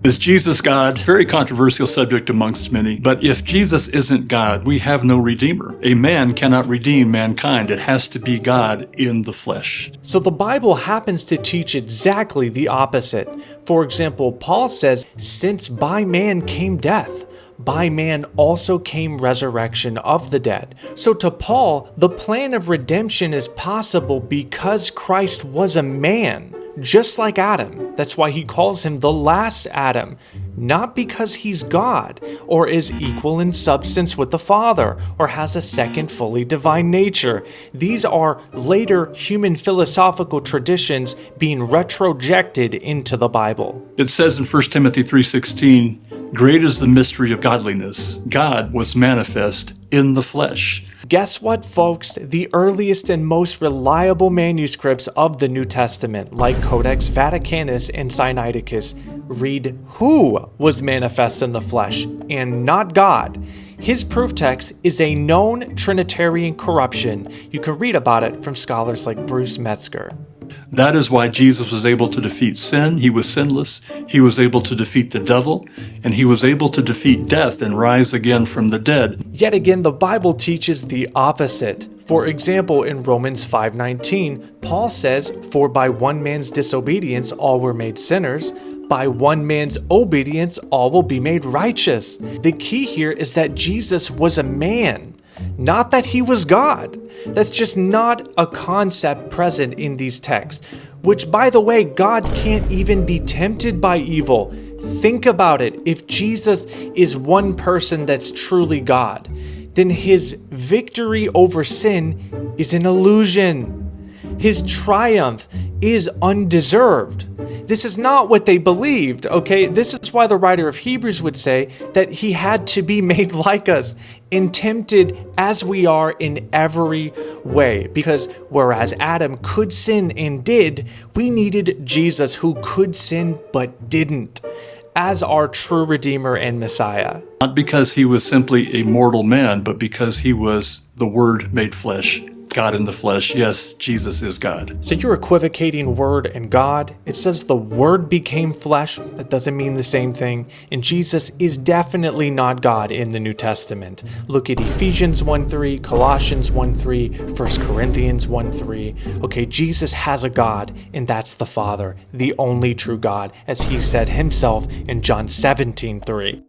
Is Jesus God? Very controversial subject amongst many. But if Jesus isn't God, we have no Redeemer. A man cannot redeem mankind. It has to be God in the flesh. So the Bible happens to teach exactly the opposite. For example, Paul says, "Since by man came death, by man also came resurrection of the dead." So to Paul, the plan of redemption is possible because Christ was a man, just like Adam. That's why he calls him the last Adam, not because he's God or is equal in substance with the Father or has a second fully divine nature. These are later human philosophical traditions being retrojected into the Bible. It says in 1 Timothy 3:16, "Great is the mystery of godliness. God was manifest in the flesh." Guess what, folks? The earliest and most reliable manuscripts of the New Testament, like Codex Vaticanus and Sinaiticus, read who was manifest in the flesh and not God. His proof text is a known Trinitarian corruption. You can read about it from scholars like Bruce Metzger. That is why Jesus was able to defeat sin. He was sinless. He was able to defeat the devil, and he was able to defeat death and rise again from the dead. Yet again, the Bible teaches the opposite. For example, in Romans 5:19, Paul says, "For by one man's disobedience all were made sinners, by one man's obedience all will be made righteous." The key here is that Jesus was a man, not that he was God. That's just not a concept present in these texts. Which, by the way, God can't even be tempted by evil. Think about it. If Jesus is one person that's truly God, then his victory over sin is an illusion. His triumph is undeserved. This is not what they believed, okay? This is why the writer of Hebrews would say that he had to be made like us and tempted as we are in every way. Because whereas Adam could sin and did, we needed Jesus who could sin but didn't, as our true Redeemer and Messiah. Not because he was simply a mortal man, but because he was the Word made flesh. God in the flesh. Yes, Jesus is God. So you're equivocating Word and God. It says the Word became flesh. That doesn't mean the same thing. And Jesus is definitely not God in the New Testament. Look at Ephesians 1:3, Colossians 1:3, 1 Corinthians 1:3. Okay, Jesus has a God, and that's the Father, the only true God, as he said himself in John 17:3.